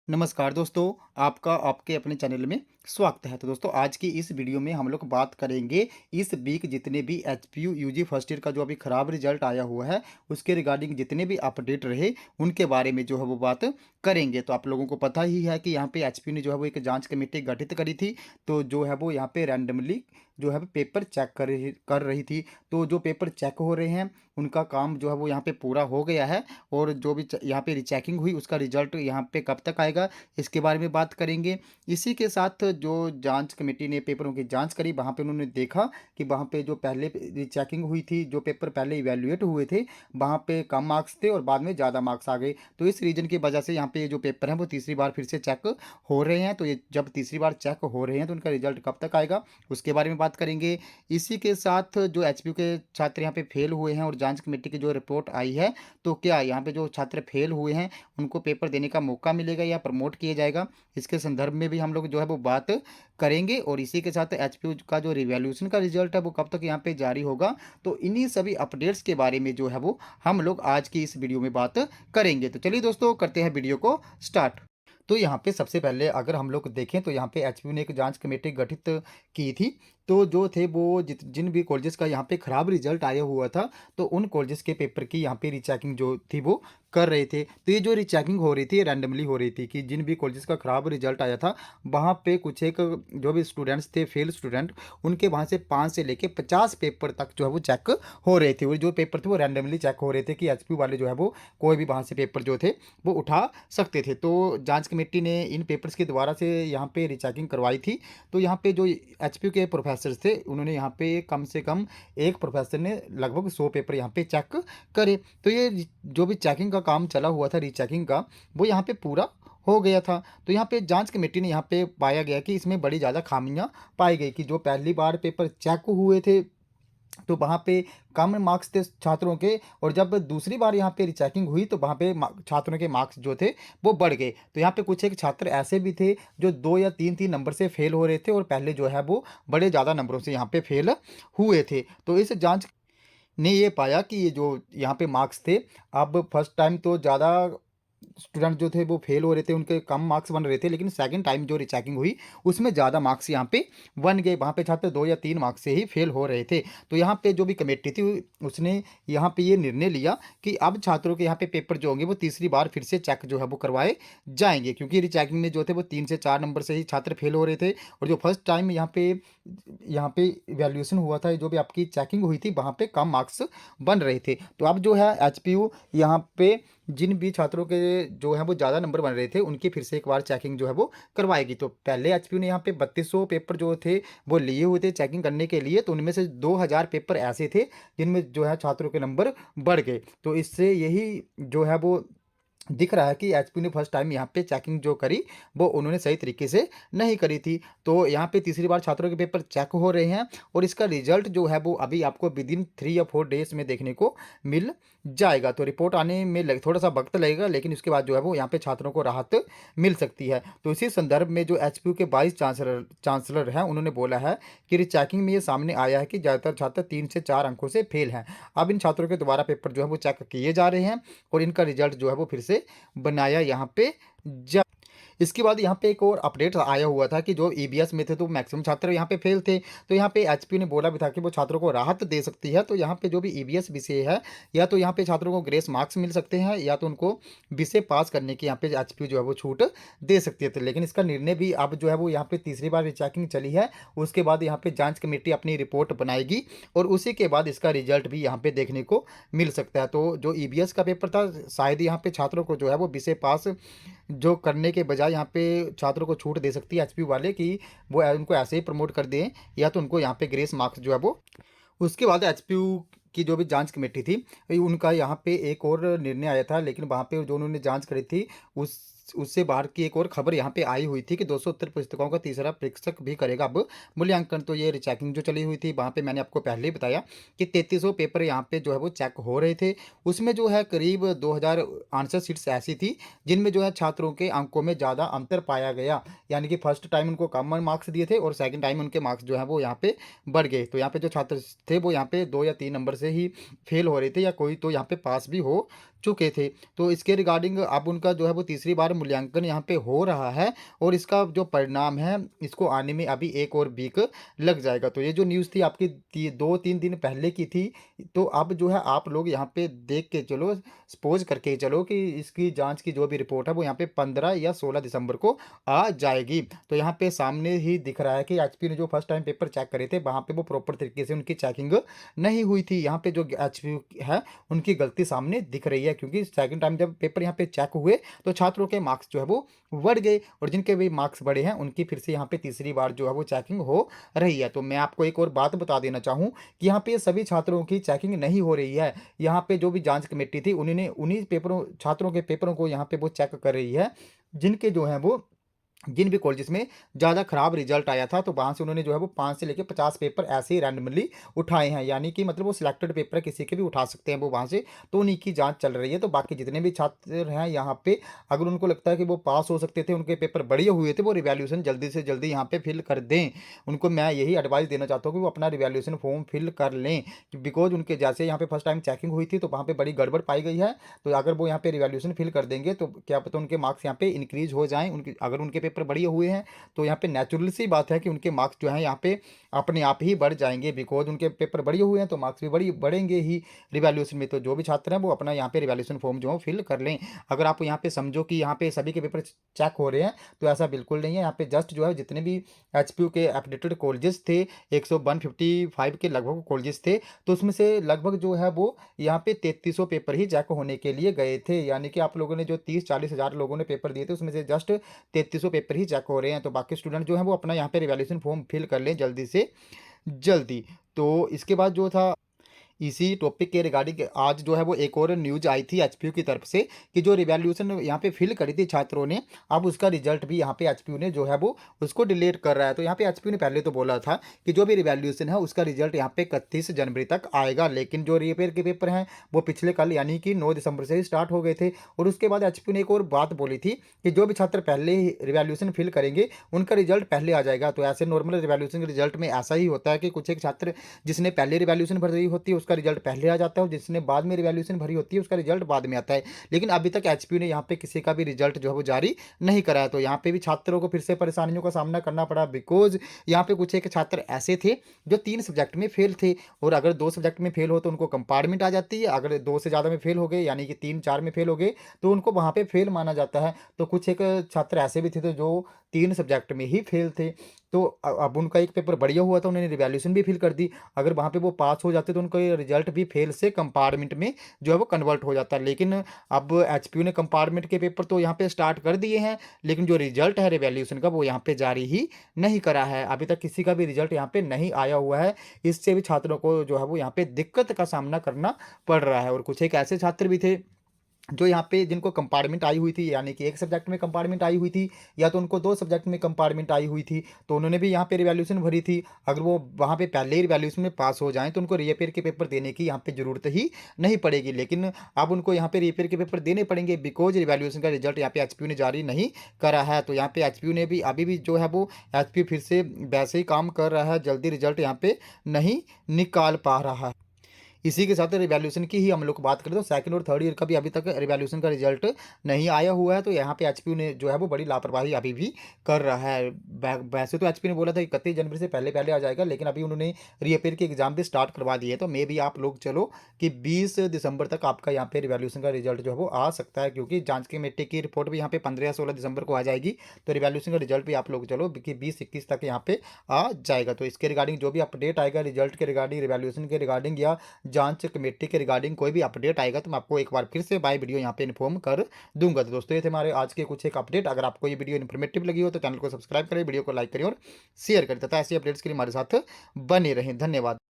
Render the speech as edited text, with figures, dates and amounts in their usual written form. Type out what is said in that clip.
नमस्कार दोस्तों, आपका आपके अपने चैनल में स्वागत है। तो दोस्तों आज की इस वीडियो में हम लोग बात करेंगे इस वीक जितने भी एचपीयू यूजी फर्स्ट ईयर का जो अभी ख़राब रिजल्ट आया हुआ है, उसके रिगार्डिंग जितने भी अपडेट रहे, उनके बारे में जो है वो बात करेंगे। तो आप लोगों को पता ही है कि यहाँ पे एचपीयू ने जो है वो एक जाँच कमेटी गठित करी थी। तो जो है वो यहाँ पे रैंडमली जो है पेपर चेक कर रही थी। तो जो पेपर चेक हो रहे हैं, उनका काम जो है वो यहाँ पे पूरा हो गया है। और जो भी यहाँ पे रीचेकिंग हुई उसका रिजल्ट यहाँ पे कब तक आएगा, इसके बारे में बात करेंगे। इसी के साथ जो जांच कमेटी ने पेपरों की जांच करी, वहाँ पे उन्होंने देखा कि वहाँ पे जो पहले रीचेकिंग हुई थी, जो पेपर पहले इवेल्युएट हुए थे, वहाँ पे कम मार्क्स थे और बाद में ज़्यादा मार्क्स आ गए। तो इस रीजन की वजह से यहाँ पे जो पेपर हैं वो तीसरी बार फिर से चेक हो रहे हैं। तो ये जब तीसरी बार चेक हो रहे हैं तो उनका रिजल्ट कब तक आएगा, उसके बारे में बात करेंगे। इसी के साथ जो एचपीयू के छात्र यहाँ पे फेल हुए हैं और जांच कमेटी की जो रिपोर्ट आई है, तो क्या यहाँ पे जो छात्र फेल हुए हैं उनको पेपर देने का मौका मिलेगा या प्रमोट किया जाएगा, इसके संदर्भ में भी हम लोग जो है वो बात करेंगे। और इसी के साथ एचपीयू का जो रिवैल्यूएशन का रिजल्ट है वो कब तक यहाँ पे जारी होगा, तो इन्हीं सभी अपडेट्स के बारे में जो है वो हम लोग आज की इस वीडियो में बात करेंगे। तो चलिए दोस्तों करते हैं वीडियो को स्टार्ट। तो यहाँ पे सबसे पहले अगर हम लोग देखें तो यहाँ पे एचपीयू ने एक जांच कमेटी गठित की थी। तो जो थे वो जिन भी कॉलेजेस का यहाँ पे ख़राब रिजल्ट आया हुआ था, तो उन कॉलेजेस के पेपर की यहाँ पे रीचेकिंग जो थी वो कर रहे थे। तो ये जो रीचेकिंग हो रही थी रैंडमली हो रही थी कि जिन भी कॉलेजेस का ख़राब रिजल्ट आया था, वहाँ पे कुछ एक जो भी स्टूडेंट्स थे फेल स्टूडेंट, उनके वहाँ से 5 से लेके 50 पेपर तक जो है वो चेक हो रहे थे। और जो पेपर थे वो रैंडमली चेक हो रहे थे कि एचपीयू वाले जो है वो कोई भी वहाँ से पेपर जो थे वो उठा सकते थे। तो जांच कमेटी ने इन पेपर्स के द्वारा से यहाँ पे रीचेकिंग करवाई थी। तो यहाँ पे जो एचपीयू के प्रोफेसर थे, उन्होंने यहाँ पे कम से कम एक प्रोफेसर ने लगभग 100 पेपर यहाँ पे चेक करे। तो ये जो भी चेकिंग का काम चला हुआ था रीचेकिंग का, वो यहाँ पे पूरा हो गया था। तो यहाँ पे जांच कमेटी ने यहाँ पे पाया गया कि इसमें बड़ी ज़्यादा खामियां पाई गई कि जो पहली बार पेपर चेक हुए थे तो वहाँ पे कम मार्क्स थे छात्रों के, और जब दूसरी बार यहाँ पे रिचेकिंग हुई तो वहाँ पे छात्रों के मार्क्स जो थे वो बढ़ गए। तो यहाँ पे कुछ एक छात्र ऐसे भी थे जो 2 या 3 नंबर से फेल हो रहे थे और पहले जो है वो बड़े ज़्यादा नंबरों से यहाँ पे फेल हुए थे। तो इस जांच ने ये पाया कि ये जो यहाँ पे मार्क्स थे, अब फर्स्ट टाइम तो ज़्यादा स्टूडेंट जो थे वो फेल हो रहे थे, उनके कम मार्क्स बन रहे थे, लेकिन सेकंड टाइम जो रिचेकिंग हुई उसमें ज़्यादा मार्क्स यहाँ पे बन गए। वहाँ पे छात्र 2 या 3 मार्क्स से ही फेल हो रहे थे। तो यहाँ पे जो भी कमेटी थी उसने यहाँ पे ये निर्णय लिया कि अब छात्रों के यहाँ पे पेपर जो होंगे वो तीसरी बार फिर से चेक जो है वो करवाए जाएंगे, क्योंकि रिचेकिंग में जो थे वो 3 से 4 नंबर से ही छात्र फेल हो रहे थे। और जो फर्स्ट टाइम यहाँ पे इवेल्यूएशन हुआ था, जो भी आपकी चेकिंग हुई थी, वहाँ पे कम मार्क्स बन रहे थे। तो अब जो है एचपीयू यहाँ पे जिन भी छात्रों के जो है वो ज़्यादा नंबर बन रहे थे उनकी फिर से एक बार चेकिंग जो है वो करवाएगी। तो पहले एचपीयू ने यहाँ पे 3200 पेपर जो थे वो लिए हुए थे चेकिंग करने के लिए, तो उनमें से 2000 पेपर ऐसे थे जिनमें जो है छात्रों के नंबर बढ़ गए। तो इससे यही जो है वो दिख रहा है कि एचपी ने फर्स्ट टाइम यहाँ पे चेकिंग जो करी वो उन्होंने सही तरीके से नहीं करी थी। तो यहाँ पे तीसरी बार छात्रों के पेपर चेक हो रहे हैं और इसका रिजल्ट जो है वो अभी आपको विद इन 3 या 4 डेज में देखने को मिल जाएगा। तो रिपोर्ट आने में थोड़ा सा वक्त लगेगा, लेकिन उसके बाद जो है वो यहाँ पे छात्रों को राहत मिल सकती है। तो इसी संदर्भ में जो एचपीयू के वाइस चांसलर हैं, उन्होंने बोला है कि रिचेकिंग में ये सामने आया है कि ज़्यादातर छात्र 3 से 4 अंकों से फेल हैं। अब इन छात्रों के दोबारा पेपर जो है वो चेक किए जा रहे हैं और इनका रिजल्ट जो है वो फिर से बनाया यहाँ पे जा। इसके बाद यहाँ पे एक और अपडेट आया हुआ था कि जो ईबीएस में थे तो मैक्सिमम छात्र यहाँ पे फेल थे। तो यहाँ पे एचपी ने बोला भी था कि वो छात्रों को राहत दे सकती है। तो यहाँ पे जो भी ईबीएस विषय है, या तो यहाँ पे छात्रों को ग्रेस मार्क्स मिल सकते हैं या तो उनको विषय पास करने की यहाँ पे एचपी जो है वो छूट दे सकती है। तो लेकिन इसका निर्णय भी अब जो है वो यहाँ पे तीसरी बार रिचेकिंग चली है, उसके बाद यहाँ पे जाँच कमेटी अपनी रिपोर्ट बनाएगी और उसी के बाद इसका रिजल्ट भी यहाँ पे देखने को मिल सकता है। तो जो ईबीएस का पेपर था, शायद यहाँ पे छात्रों को जो है वो विषय पास जो करने के बजाय यहाँ पे छात्रों को छूट दे सकती है एचपी वाले कि वो उनको ऐसे ही प्रमोट कर दें, या तो उनको यहाँ पे ग्रेस मार्क्स जो है वो। उसके बाद एचपीयू की जो भी जांच कमेटी थी, उनका यहाँ पे एक और निर्णय आया था, लेकिन वहाँ पे जो उन्होंने जांच करी थी उससे बाहर की एक और खबर यहाँ पे आई हुई थी कि 270 पुस्तकों का तीसरा परीक्षक भी करेगा अब मूल्यांकन। तो ये रिचेकिंग जो चली हुई थी वहाँ पे मैंने आपको पहले ही बताया कि 3300 पेपर यहाँ पे जो है वो चेक हो रहे थे। उसमें जो है करीब 2000 आंसर शीट्स ऐसी थी जिनमें जो है छात्रों के अंकों में ज़्यादा अंतर पाया गया, यानी कि फर्स्ट टाइम उनको कम मार्क्स दिए थे और सेकेंड टाइम उनके मार्क्स जो है वो यहाँ पे बढ़ गए। तो यहाँ पे जो छात्र थे वो यहाँ पे 2 या 3 नंबर से ही फेल हो रहे थे, या कोई तो यहाँ पे पास भी हो चुके थे। तो इसके रिगार्डिंग अब उनका जो है वो तीसरी बार मूल्यांकन यहाँ पे हो रहा है और इसका जो परिणाम है इसको आने में अभी 1 और वीक लग जाएगा। तो ये जो न्यूज़ थी आपकी 2-3 दिन पहले की थी, तो अब जो है आप लोग यहाँ पे देख के चलो, सपोज़ करके चलो कि इसकी जाँच की जो भी रिपोर्ट है वो यहाँ पे 15 या 16 दिसंबर को आ जाएगी। तो यहाँ पे सामने ही दिख रहा है कि एचपी ने जो फर्स्ट टाइम पेपर चेक करे थे, वहाँ पे वो प्रॉपर तरीके से उनकी चेकिंग नहीं हुई थी। यहाँ पे जो एचपी है उनकी गलती सामने दिख रही है, क्योंकि सेकंड टाइम जब पेपर यहाँ पे चेक हुए तो छात्रों के मार्क्स जो है वो बढ़ गए और जिनके भी मार्क्स बढ़े हैं उनकी फिर से यहाँ पे तीसरी बार जो है वो चेकिंग हो रही है। तो मैं आपको एक और बात बता देना चाहूँ कि यहाँ पे सभी छात्रों की चेकिंग नहीं हो रही है। यहाँ पे जो भी जांच कमेटी थी उन्होंने उन्हीं पेपरों छात्रों के पेपरों को यहाँ पे वो चेक कर रही है, जिनके जो है वो जिन भी कॉलेजेस में ज़्यादा खराब रिजल्ट आया था, तो वहाँ से उन्होंने जो है वो 5 से लेके 50 पेपर ऐसे ही रैंडमली उठाए हैं। यानी कि मतलब वो सिलेक्टेड पेपर किसी के भी उठा सकते हैं वो वहाँ से, तो उन्हीं की जांच चल रही है। तो बाकी जितने भी छात्र हैं यहाँ पे, अगर उनको लगता है कि वो पास हो सकते थे, उनके पेपर बढ़िया हुए थे, वो रिवैल्यूएशन जल्दी से जल्दी यहाँ पे फिल कर दें। उनको मैं यही एडवाइस देना चाहता हूँ कि वो अपना रिवैल्यूएशन फॉर्म फिल कर लें, बिकॉज उनके जैसे यहाँ पे फर्स्ट टाइम चेकिंग हुई थी तो वहाँ पे बड़ी गड़बड़ पाई गई है। तो अगर वो यहाँ पे रिवैल्यूएशन फिल कर देंगे तो क्या पता उनके मार्क्स यहाँ पे इंक्रीज हो जाएँ। उनके अगर उनके पेपर बढ़िया हुए हैं तो यहाँ पे नेचुरल सी बात है कि उनके मार्क्स जो हैं यहाँ पे अपने आप ही बढ़ जाएंगे, बिकॉज उनके पेपर बढ़िए हुए हैं तो मार्क्स भी बढ़ेंगे ही रिवैल्यूएशन में। तो जो भी छात्र हैं वो अपना यहाँ पे रिवैल्यूएशन फॉर्म जो है फिल कर लें। अगर आप यहाँ पे समझो कि यहाँ पे सभी के पेपर चेक हो रहे हैं, तो ऐसा बिल्कुल नहीं है। यहाँ पे जस्ट जो है जितने भी एचपीयू के अपडेटेड कॉलेजेस थे, 155 के लगभग कॉलेजेस थे, तो उसमें से लगभग जो है वो यहाँ पे 3300 पेपर ही चेक होने के लिए गए थे। यानी कि आप लोगों ने जो 30-40 हज़ार लोगों ने पेपर दिए थे उसमें से जस्ट 3300 पेपर ही चेक हो रहे हैं। तो बाकी स्टूडेंट जो है वो अपना यहाँ पे रिवैल्यूएशन फॉर्म फिल कर लें जल्दी से जल्दी। तो इसके बाद जो था, इसी टॉपिक के रिगार्डिंग आज जो है वो एक और न्यूज आई थी एचपीयू की तरफ से कि जो रिवैल्यूएशन यहाँ पे फिल करी थी छात्रों ने, अब उसका रिजल्ट भी यहाँ पे एचपीयू ने जो है वो उसको डिलीट कर रहा है। तो यहाँ पे एचपीयू ने पहले तो बोला था कि जो भी रिवैल्यूएशन है उसका रिजल्ट यहाँ पे 31 जनवरी तक आएगा, लेकिन जो रीपेयर के पेपर हैं वो पिछले कल यानी कि 9 दिसंबर से ही स्टार्ट हो गए थे। और उसके बाद एचपीयू ने एक और बात बोली थी कि जो भी छात्र पहले ही रिवैल्यूएशन फिल करेंगे उनका रिजल्ट पहले आ जाएगा। तो ऐसे नॉर्मल रिवैल्यूएशन के रिजल्ट में ऐसा ही होता है कि कुछ एक छात्र जिसने पहले रिवैल्यूएशन भरी होती है उसका रिजल्ट पहले आ जाता है और जिसने बाद में रिवैल्यूएशन भरी होती है उसका रिजल्ट बाद में आता है। लेकिन अभी तक एचपीयू ने यहाँ पे किसी का भी रिजल्ट जो है वो जारी नहीं करा है। तो यहाँ पे भी छात्रों को फिर से परेशानियों का सामना करना पड़ा, बिकॉज यहाँ पे कुछ एक छात्र ऐसे थे जो 3 सब्जेक्ट में फेल थे, और अगर 2 सब्जेक्ट में फेल हो तो उनको कंपार्टमेंट आ जाती है। अगर 2 से ज़्यादा में फेल हो गए यानी कि 3-4 में फेल हो गए तो उनको वहाँ पे फेल माना जाता है। तो कुछ एक छात्र ऐसे भी थे तो जो 3 सब्जेक्ट में ही फेल थे। तो अब उनका एक पेपर बढ़िया हुआ था, उन्होंने रिवैल्यूएशन भी फिल कर दी। अगर वहाँ पे वो पास हो जाते तो उनका ये रिजल्ट भी फेल से कंपार्टमेंट में जो है वो कन्वर्ट हो जाता है। लेकिन अब एचपीयू ने कंपार्टमेंट के पेपर तो यहाँ पे स्टार्ट कर दिए हैं, लेकिन जो रिजल्ट है रिवैल्यूएशन का वो यहाँ पे जारी ही नहीं करा है। अभी तक किसी का भी रिजल्ट यहाँ पे नहीं आया हुआ है। इससे भी छात्रों को जो है वो यहाँ पे दिक्कत का सामना करना पड़ रहा है। और कुछ एक ऐसे छात्र भी थे जो यहाँ पे जिनको कंपार्टमेंट आई हुई थी, यानी कि एक सब्जेक्ट में कंपार्टमेंट आई हुई थी या तो उनको 2 सब्जेक्ट में कंपार्टमेंट आई हुई थी, तो उन्होंने भी यहाँ पे रिवैल्यूएशन भरी थी। अगर वो वहाँ पे पहले ही रिवैल्यूएशन में पास हो जाएँ तो उनको रीअपीयर के पेपर देने की यहाँ पे ज़रूरत ही नहीं पड़ेगी। लेकिन अब उनको यहाँ पे रीअपीयर के पेपर देने पड़ेंगे, बिकॉज रिवैल्यूएशन का रिजल्ट यहाँ पे एचपीयू ने जारी नहीं करा है। तो यहाँ पे एचपीयू ने भी अभी भी जो है वो एचपीयू फिर से वैसे ही काम कर रहा है, जल्दी रिजल्ट यहाँ पे नहीं निकाल पा रहा है। इसी के साथ रिवैल्यूएशन की ही हम लोग बात करें तो सेकंड और थर्ड ईयर का भी अभी तक रिवैल्यूएशन का रिजल्ट नहीं आया हुआ है। तो यहाँ पे एचपीयू ने जो है वो बड़ी लापरवाही अभी भी कर रहा है। वैसे तो एचपीयू ने बोला था 31 जनवरी से पहले पहले आ जाएगा, लेकिन अभी उन्होंने रीअपीयर के एग्जाम भी स्टार्ट करवा दिए। तो मे भी आप लोग चलो कि 20 दिसंबर तक आपका यहाँ पे रिवैल्यूएशन का रिजल्ट जो है वो आ सकता है, क्योंकि जांच कमेटी की रिपोर्ट भी यहाँ पे 15 या 16 दिसंबर को आ जाएगी। तो रिवैल्यूएशन का रिजल्ट भी आप लोग चलो कि 20-21 तक यहाँ पे आ जाएगा। तो इसके रिगार्डिंग जो भी अपडेट आएगा रिजल्ट के रिगार्डिंग, रिवैल्यूएशन के रिगार्डिंग या जांच कमेटी के रिगार्डिंग कोई भी अपडेट आएगा तो मैं आपको एक बार फिर से बाय वीडियो यहाँ पे इन्फॉर्म कर दूंगा। तो दोस्तों ये थे हमारे आज के कुछ एक अपडेट। अगर आपको ये वीडियो इन्फॉर्मेटिव लगी हो तो चैनल को सब्सक्राइब करें, वीडियो को लाइक करें और शेयर करें तथा ऐसी अपडेट्स के लिए हमारे साथ बने रहें। धन्यवाद।